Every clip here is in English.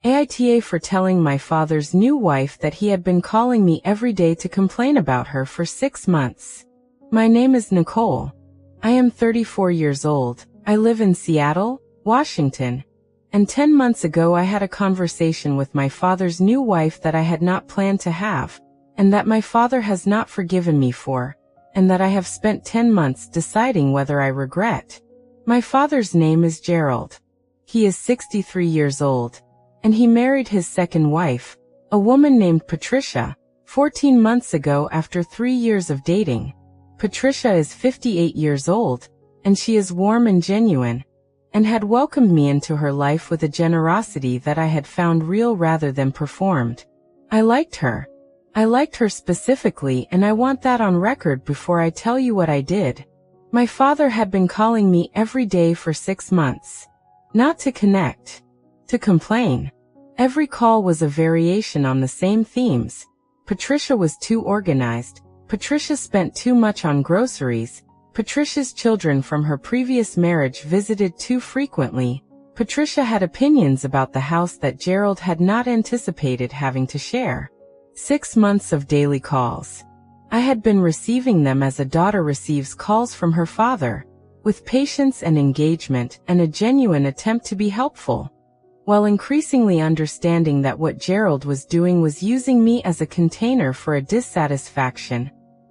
AITA for telling my father's new wife that he had been calling me every day to complain about her for 6 months. My name is Nicole. I am 34 years old. I live in Seattle, Washington. And 10 months ago I had a conversation with my father's new wife that I had not planned to have, and that my father has not forgiven me for, and that I have spent 10 months deciding whether I regret. My father's name is Gerald. He is 63 years old, and he married his second wife, a woman named Patricia, 14 months ago after 3 years of dating. Patricia is 58 years old, and she is warm and genuine, and had welcomed me into her life with a generosity that I had found real rather than performed. I liked her. I liked her specifically, and I want that on record before I tell you what I did. My father had been calling me every day for 6 months. Not to connect. To complain. Every call was a variation on the same themes. Patricia was too organized. Patricia spent too much on groceries. Patricia's children from her previous marriage visited too frequently. Patricia had opinions about the house that Gerald had not anticipated having to share. 6 months of daily calls. I had been receiving them as a daughter receives calls from her father, with patience and engagement and a genuine attempt to be helpful, while increasingly understanding that what Gerald was doing was using me as a container for a dissatisfaction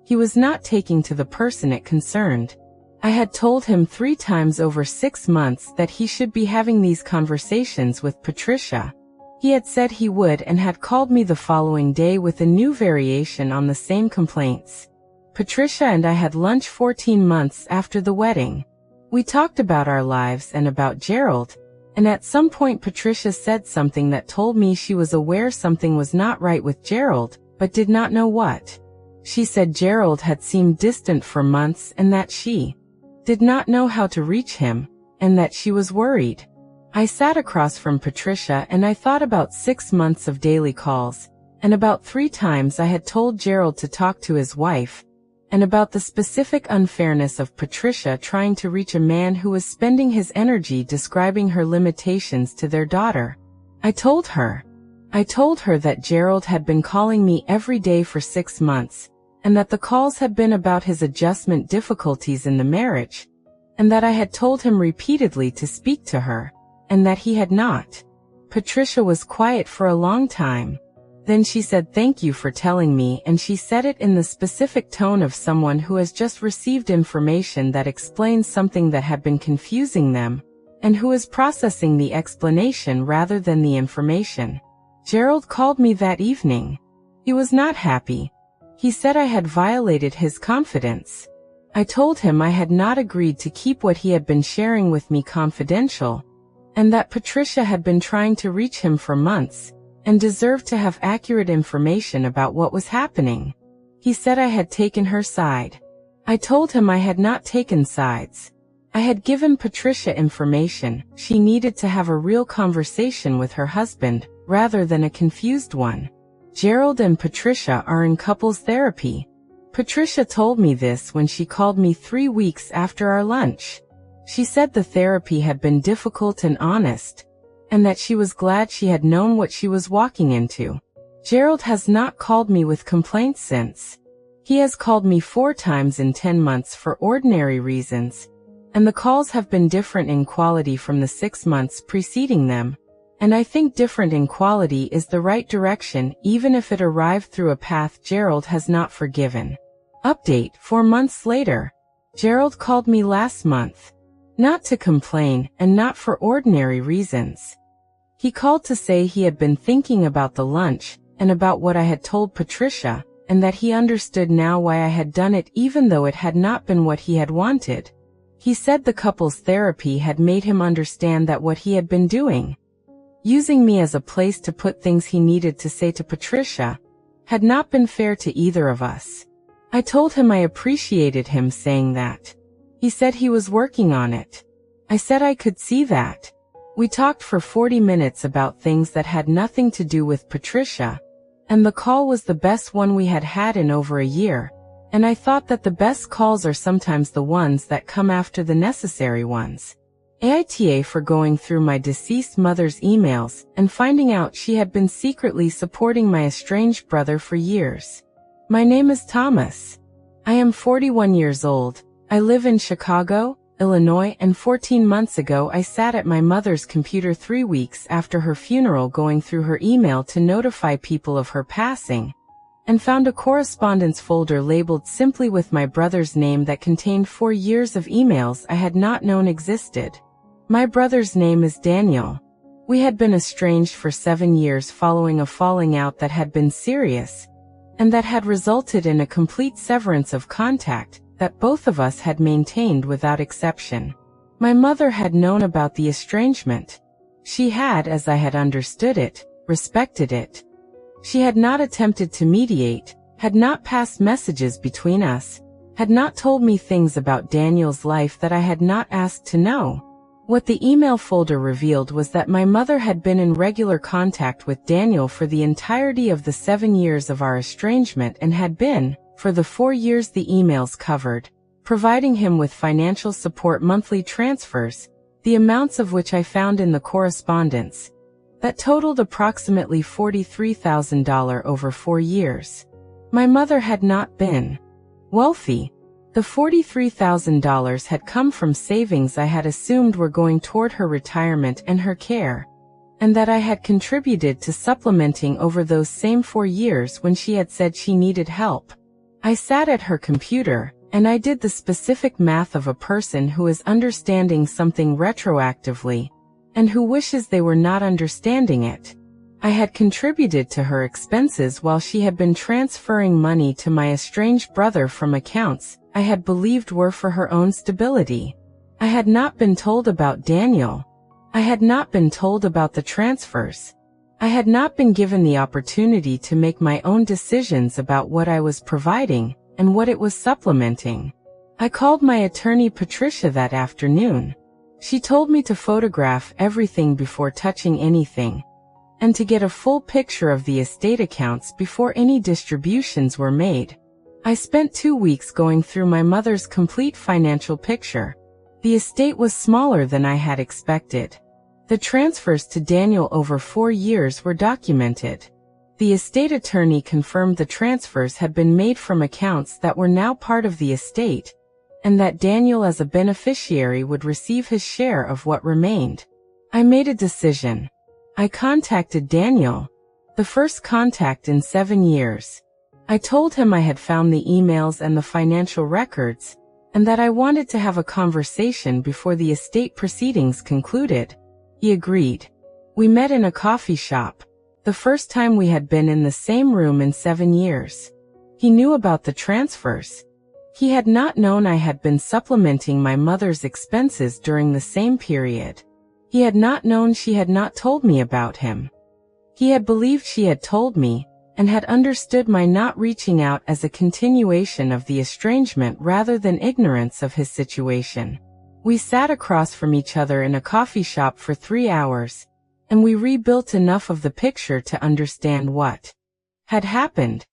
he was not taking to the person it concerned. I had told him 3 times over 6 months that he should be having these conversations with Patricia. He had said he would and had called me the following day with a new variation on the same complaints. Patricia and I had lunch 14 months after the wedding. We talked about our lives and about Gerald, and at some point Patricia said something that told me she was aware something was not right with Gerald, but did not know what. She said Gerald had seemed distant for months and that she did not know how to reach him, and that she was worried. I sat across from Patricia and I thought about 6 months of daily calls, and about 3 times I had told Gerald to talk to his wife, and about the specific unfairness of Patricia trying to reach a man who was spending his energy describing her limitations to their daughter. I told her that Gerald had been calling me every day for 6 months, and that the calls had been about his adjustment difficulties in the marriage, and that I had told him repeatedly to speak to her, and that he had not. Patricia was quiet for a long time. Then she said, "Thank you for telling me," and she said it in the specific tone of someone who has just received information that explains something that had been confusing them, and who is processing the explanation rather than the information. Gerald called me that evening. He was not happy. He said I had violated his confidence. I told him I had not agreed to keep what he had been sharing with me confidential, and that Patricia had been trying to reach him for months, and deserved to have accurate information about what was happening. He said I had taken her side. I told him I had not taken sides. I had given Patricia information. She needed to have a real conversation with her husband, rather than a confused one. Gerald and Patricia are in couples therapy. Patricia told me this when she called me 3 weeks after our lunch. She said the therapy had been difficult and honest, and that she was glad she had known what she was walking into. Gerald has not called me with complaints since. He has called me 4 times in 10 months for ordinary reasons, and the calls have been different in quality from the 6 months preceding them. And I think different in quality is the right direction, even if it arrived through a path Gerald has not forgiven. Update: 4 months later. Gerald called me last month. Not to complain, and not for ordinary reasons. He called to say he had been thinking about the lunch, and about what I had told Patricia, and that he understood now why I had done it even though it had not been what he had wanted. He said the couples therapy had made him understand that what he had been doing, using me as a place to put things he needed to say to Patricia, had not been fair to either of us. I told him I appreciated him saying that. He said he was working on it. I said I could see that. We talked for 40 minutes about things that had nothing to do with Patricia, and the call was the best one we had had in over a year, and I thought that the best calls are sometimes the ones that come after the necessary ones. AITA for going through my deceased mother's emails and finding out she had been secretly supporting my estranged brother for years. My name is Thomas. I am 41 years old. I live in Chicago, Illinois, and 14 months ago I sat at my mother's computer 3 weeks after her funeral going through her email to notify people of her passing, and found a correspondence folder labeled simply with my brother's name that contained 4 years of emails I had not known existed. My brother's name is Daniel. We had been estranged for 7 years following a falling out that had been serious, and that had resulted in a complete severance of contact that both of us had maintained without exception. My mother had known about the estrangement. She had, as I had understood it, respected it. She had not attempted to mediate, had not passed messages between us, had not told me things about Daniel's life that I had not asked to know. What the email folder revealed was that my mother had been in regular contact with Daniel for the entirety of the 7 years of our estrangement and had been, for the 4 years the emails covered, providing him with financial support monthly transfers, the amounts of which I found in the correspondence, that totaled approximately $43,000 over 4 years. My mother had not been wealthy. The $43,000 had come from savings I had assumed were going toward her retirement and her care, and that I had contributed to supplementing over those same 4 years when she had said she needed help. I sat at her computer, and I did the specific math of a person who is understanding something retroactively, and who wishes they were not understanding it. I had contributed to her expenses while she had been transferring money to my estranged brother from accounts I had believed were for her own stability. I had not been told about Daniel. I had not been told about the transfers. I had not been given the opportunity to make my own decisions about what I was providing and what it was supplementing. I called my attorney Patricia that afternoon. She told me to photograph everything before touching anything, and to get a full picture of the estate accounts before any distributions were made. I spent 2 weeks going through my mother's complete financial picture. The estate was smaller than I had expected. The transfers to Daniel over 4 years were documented. The estate attorney confirmed the transfers had been made from accounts that were now part of the estate, and that Daniel as a beneficiary would receive his share of what remained. I made a decision. I contacted Daniel, the first contact in 7 years. I told him I had found the emails and the financial records, and that I wanted to have a conversation before the estate proceedings concluded. He agreed. We met in a coffee shop, the first time we had been in the same room in 7 years. He knew about the transfers. He had not known I had been supplementing my mother's expenses during the same period. He had not known she had not told me about him. He had believed she had told me, and had understood my not reaching out as a continuation of the estrangement rather than ignorance of his situation. We sat across from each other in a coffee shop for 3 hours, and we rebuilt enough of the picture to understand what had happened.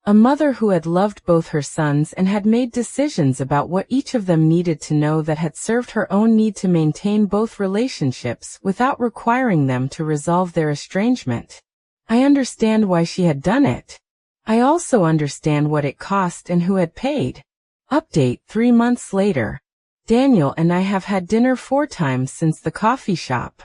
A mother who had loved both her sons and had made decisions about what each of them needed to know that had served her own need to maintain both relationships without requiring them to resolve their estrangement. I understand why she had done it. I also understand what it cost and who had paid. Update 3 months later. Daniel and I have had dinner 4 times since the coffee shop.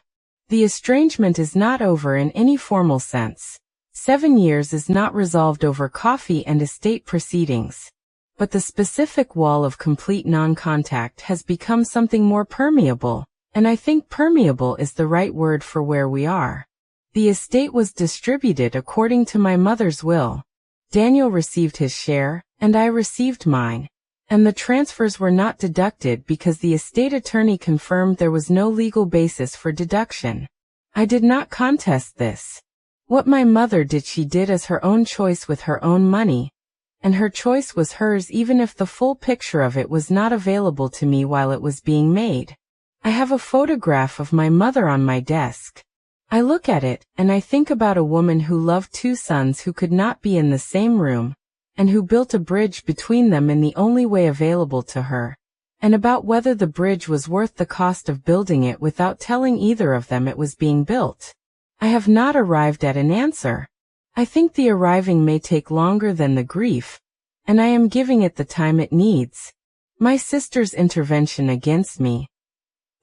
The estrangement is not over in any formal sense. 7 years is not resolved over coffee and estate proceedings. But the specific wall of complete non-contact has become something more permeable, and I think permeable is the right word for where we are. The estate was distributed according to my mother's will. Daniel received his share, and I received mine. And the transfers were not deducted because the estate attorney confirmed there was no legal basis for deduction. I did not contest this. What my mother did, she did as her own choice with her own money, and her choice was hers even if the full picture of it was not available to me while it was being made. I have a photograph of my mother on my desk. I look at it, and I think about a woman who loved 2 sons who could not be in the same room, and who built a bridge between them in the only way available to her, and about whether the bridge was worth the cost of building it without telling either of them it was being built. I have not arrived at an answer. I think the arriving may take longer than the grief, and I am giving it the time it needs. My sister's intervention against me.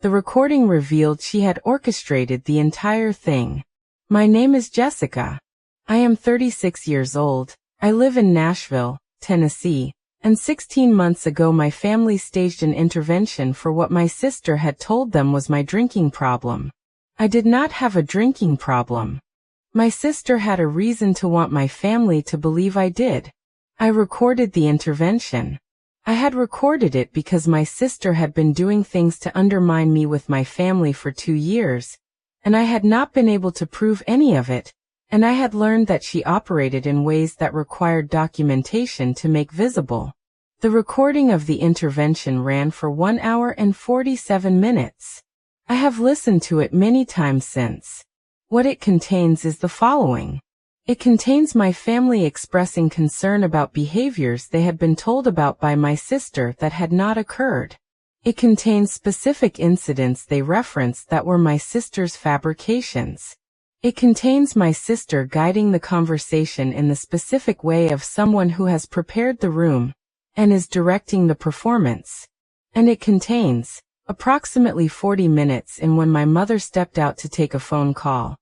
The recording revealed she had orchestrated the entire thing. My name is Jessica. I am 36 years old. I live in Nashville, Tennessee, and 16 months ago my family staged an intervention for what my sister had told them was my drinking problem. I did not have a drinking problem. My sister had a reason to want my family to believe I did. I recorded the intervention. I had recorded it because my sister had been doing things to undermine me with my family for 2 years, and I had not been able to prove any of it, and I had learned that she operated in ways that required documentation to make visible. The recording of the intervention ran for 1 hour and 47 minutes. I have listened to it many times since. What it contains is the following. It contains my family expressing concern about behaviors they had been told about by my sister that had not occurred. It contains specific incidents they referenced that were my sister's fabrications. It contains my sister guiding the conversation in the specific way of someone who has prepared the room and is directing the performance. And it contains approximately 40 minutes in when my mother stepped out to take a phone call.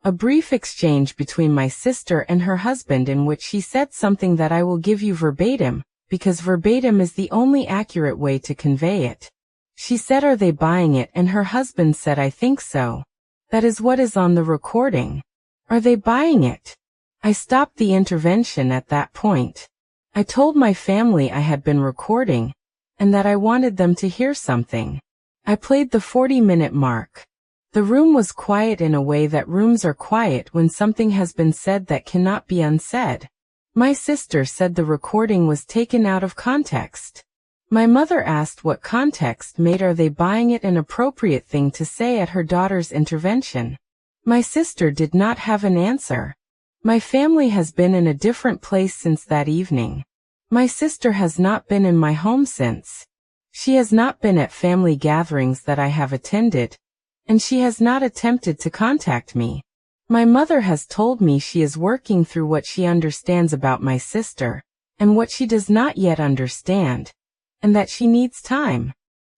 A brief exchange between my sister and her husband in which she said something that I will give you verbatim, because verbatim is the only accurate way to convey it. She said, "Are they buying it?" and her husband said, "I think so." That is what is on the recording. Are they buying it? I stopped the intervention at that point. I told my family I had been recording, and that I wanted them to hear something. I played the 40-minute mark. The room was quiet in a way that rooms are quiet when something has been said that cannot be unsaid. My sister said the recording was taken out of context. My mother asked what context made "are they buying it" an appropriate thing to say at her daughter's intervention. My sister did not have an answer. My family has been in a different place since that evening. My sister has not been in my home since. She has not been at family gatherings that I have attended, and she has not attempted to contact me. My mother has told me she is working through what she understands about my sister, and what she does not yet understand, and that she needs time.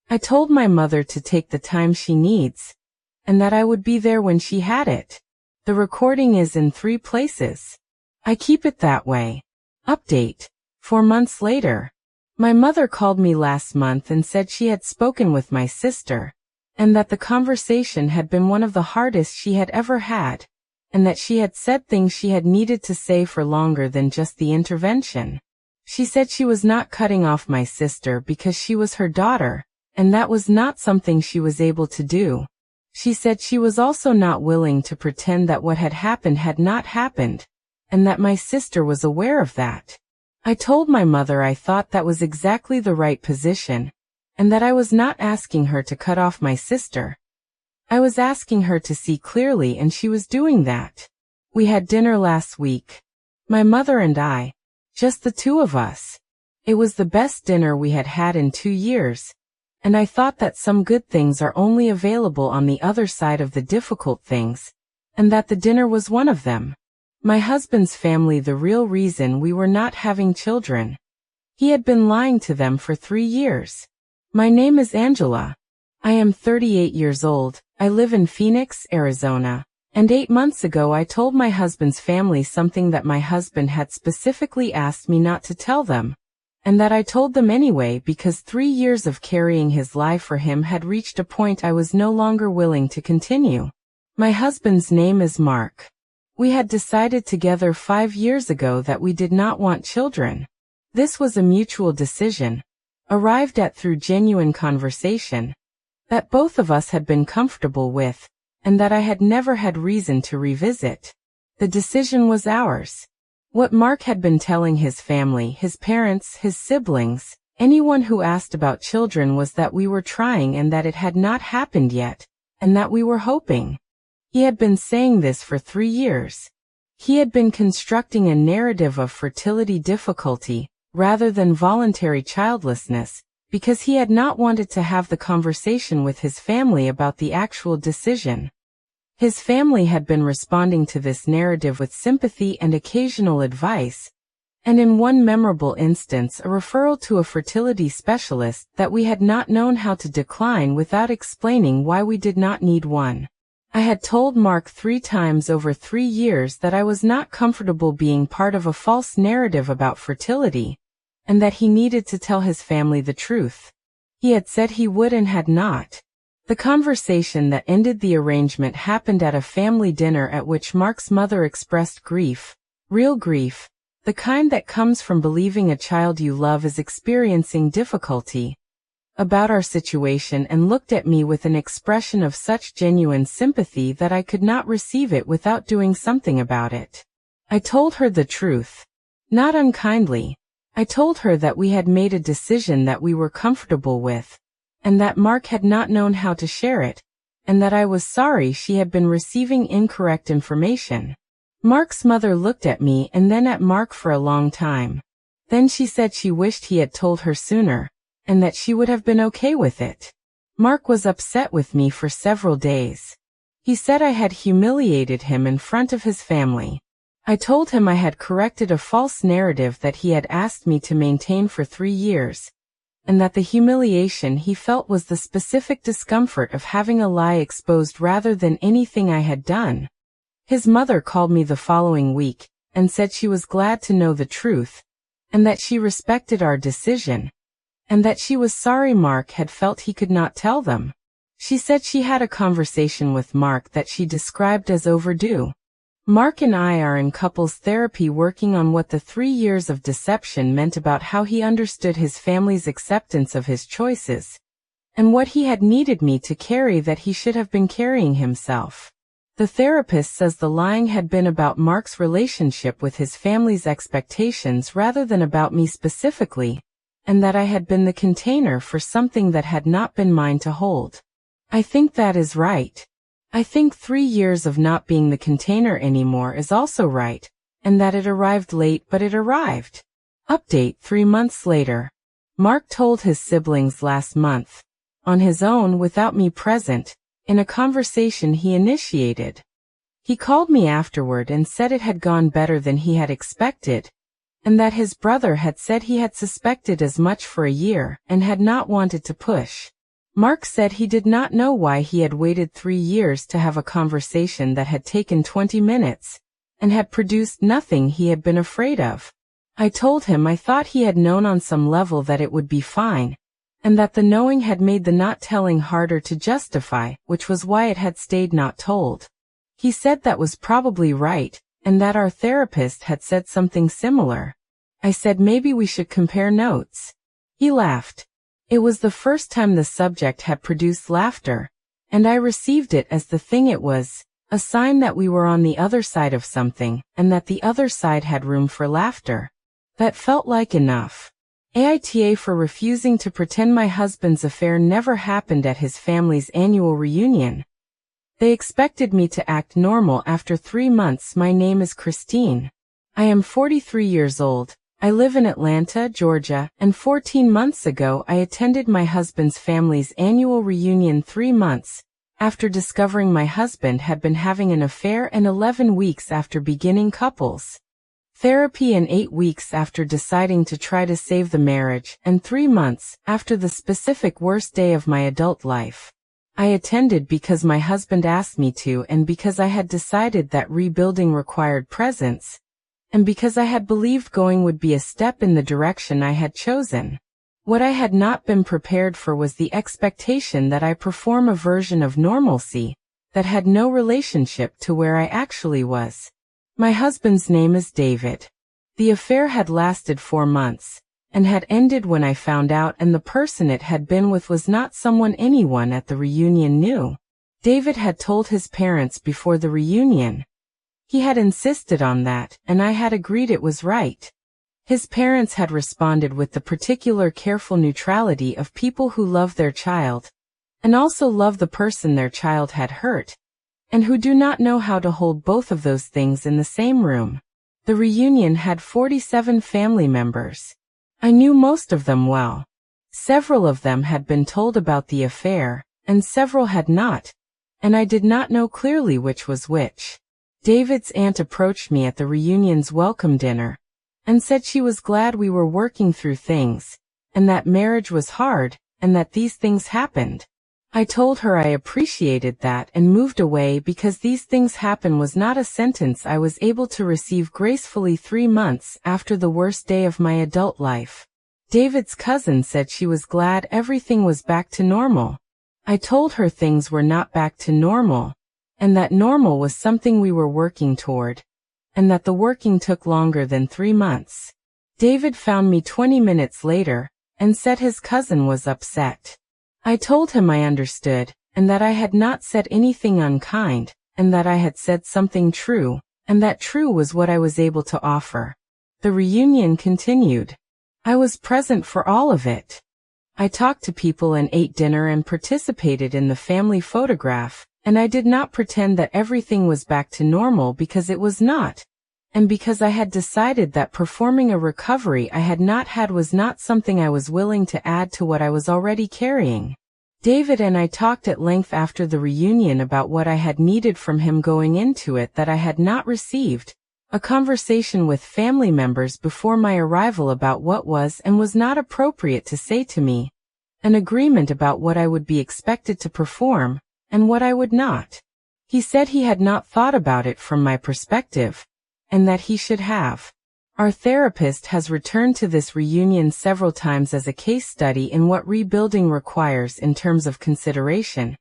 I told my mother to take the time she needs, and that I would be there when she had it. The recording is in 3 places. I keep it that way. Update. 4 months later. My mother called me last month and said she had spoken with my sister, and that the conversation had been one of the hardest she had ever had, and that she had said things she had needed to say for longer than just the intervention. She said she was not cutting off my sister because she was her daughter, and that was not something she was able to do. She said she was also not willing to pretend that what had not happened, and that my sister was aware of that. I told my mother I thought that was exactly the right position, and that I was not asking her to cut off my sister. I was asking her to see clearly, and she was doing that. We had dinner last week. My mother and I. Just the 2 of us. It was the best dinner we had had in 2 years, and I thought that some good things are only available on the other side of the difficult things, and that the dinner was one of them. My husband's family the real reason we were not having children. He had been lying to them for 3 years. My name is Angela. I am 38 years old. I live in Phoenix, Arizona. And 8 months ago I told my husband's family something that my husband had specifically asked me not to tell them, and that I told them anyway because 3 years of carrying his lie for him had reached a point I was no longer willing to continue. My husband's name is Mark. We had decided together 5 years ago that we did not want children. This was a mutual decision, arrived at through genuine conversation, that both of us had been comfortable with, and that I had never had reason to revisit. The decision was ours. What Mark had been telling his family, his parents, his siblings, anyone who asked about children was that we were trying and that it had not happened yet, and that we were hoping. He had been saying this for 3 years. He had been constructing a narrative of fertility difficulty, rather than voluntary childlessness, because he had not wanted to have the conversation with his family about the actual decision. His family had been responding to this narrative with sympathy and occasional advice, and in one memorable instance a referral to a fertility specialist that we had not known how to decline without explaining why we did not need one. I had told Mark 3 times over 3 years that I was not comfortable being part of a false narrative about fertility, and that he needed to tell his family the truth. He had said he would and had not. The conversation that ended the arrangement happened at a family dinner at which Mark's mother expressed grief, real grief, the kind that comes from believing a child you love is experiencing difficulty, about our situation, and looked at me with an expression of such genuine sympathy that I could not receive it without doing something about it. I told her the truth. Not unkindly. I told her that we had made a decision that we were comfortable with, and that Mark had not known how to share it, and that I was sorry she had been receiving incorrect information. Mark's mother looked at me and then at Mark for a long time. Then she said she wished he had told her sooner, and that she would have been okay with it. Mark was upset with me for several days. He said I had humiliated him in front of his family. I told him I had corrected a false narrative that he had asked me to maintain for 3 years, and that the humiliation he felt was the specific discomfort of having a lie exposed rather than anything I had done. His mother called me the following week, and said she was glad to know the truth, and that she respected our decision, and that she was sorry Mark had felt he could not tell them. She said she had a conversation with Mark that she described as overdue. Mark and I are in couples therapy working on what the 3 years of deception meant about how he understood his family's acceptance of his choices, and what he had needed me to carry that he should have been carrying himself. The therapist says the lying had been about Mark's relationship with his family's expectations rather than about me specifically, and that I had been the container for something that had not been mine to hold. I think that is right. I think 3 years of not being the container anymore is also right, and that it arrived late, but it arrived. Update 3 months later. Mark told his siblings last month, on his own without me present, in a conversation he initiated. He called me afterward and said it had gone better than he had expected, and that his brother had said he had suspected as much for a year and had not wanted to push. Mark said he did not know why he had waited 3 years to have a conversation that had taken 20 minutes, and had produced nothing he had been afraid of. I told him I thought he had known on some level that it would be fine, and that the knowing had made the not telling harder to justify, which was why it had stayed not told. He said that was probably right, and that our therapist had said something similar. I said maybe we should compare notes. He laughed. It was the first time the subject had produced laughter, and I received it as the thing it was, a sign that we were on the other side of something, and that the other side had room for laughter. That felt like enough. AITA for refusing to pretend my husband's affair never happened at his family's annual reunion. They expected me to act normal after 3 months. My name is Christine. I am 43 years old. I live in Atlanta, Georgia, and 14 months ago I attended my husband's family's annual reunion 3 months after discovering my husband had been having an affair, and 11 weeks after beginning couples therapy, and 8 weeks after deciding to try to save the marriage, and 3 months after the specific worst day of my adult life. I attended because my husband asked me to, and because I had decided that rebuilding required presence, and because I had believed going would be a step in the direction I had chosen. What I had not been prepared for was the expectation that I perform a version of normalcy that had no relationship to where I actually was. My husband's name is David. The affair had lasted 4 months, and had ended when I found out, and the person it had been with was not someone anyone at the reunion knew. David had told his parents before the reunion. He had insisted on that, and I had agreed it was right. His parents had responded with the particular careful neutrality of people who love their child, and also love the person their child had hurt, and who do not know how to hold both of those things in the same room. The reunion had 47 family members. I knew most of them well. Several of them had been told about the affair, and several had not, and I did not know clearly which was which. David's aunt approached me at the reunion's welcome dinner, and said she was glad we were working through things, and that marriage was hard, and that these things happened. I told her I appreciated that and moved away because these things happen was not a sentence I was able to receive gracefully 3 months after the worst day of my adult life. David's cousin said she was glad everything was back to normal. I told her things were not back to normal, and that normal was something we were working toward, and that the working took longer than 3 months. David found me 20 minutes later, and said his cousin was upset. I told him I understood, and that I had not said anything unkind, and that I had said something true, and that true was what I was able to offer. The reunion continued. I was present for all of it. I talked to people and ate dinner and participated in the family photograph, and I did not pretend that everything was back to normal because it was not, and because I had decided that performing a recovery I had not had was not something I was willing to add to what I was already carrying. David and I talked at length after the reunion about what I had needed from him going into it that I had not received, a conversation with family members before my arrival about what was and was not appropriate to say to me, an agreement about what I would be expected to perform, and what I would not. He said he had not thought about it from my perspective, and that he should have. Our therapist has returned to this reunion several times as a case study in what rebuilding requires in terms of consideration,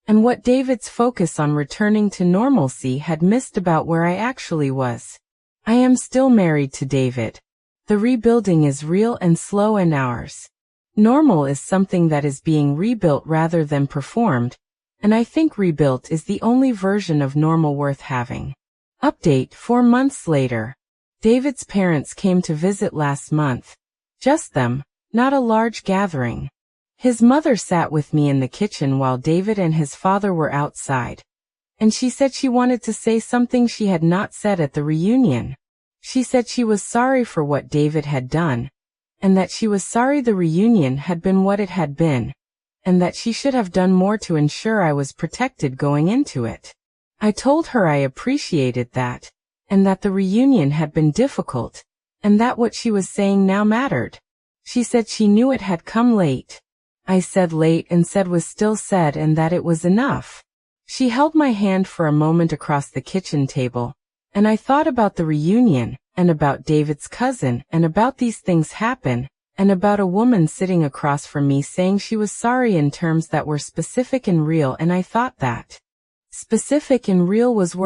and what David's focus on returning to normalcy had missed about where I actually was. I am still married to David. The rebuilding is real and slow and ours. Normal is something that is being rebuilt rather than performed, and I think rebuilt is the only version of normal worth having. Update 4 months later. David's parents came to visit last month. Just them, not a large gathering. His mother sat with me in the kitchen while David and his father were outside, and she said she wanted to say something she had not said at the reunion. She said she was sorry for what David had done, and that she was sorry the reunion had been what it had been, and that she should have done more to ensure I was protected going into it. I told her I appreciated that, and that the reunion had been difficult, and that what she was saying now mattered. She said she knew it had come late. I said late and said was still said and that it was enough. She held my hand for a moment across the kitchen table, and I thought about the reunion, and about David's cousin, and about these things happen, and about a woman sitting across from me saying she was sorry in terms that were specific and real, and I thought that specific and real was worth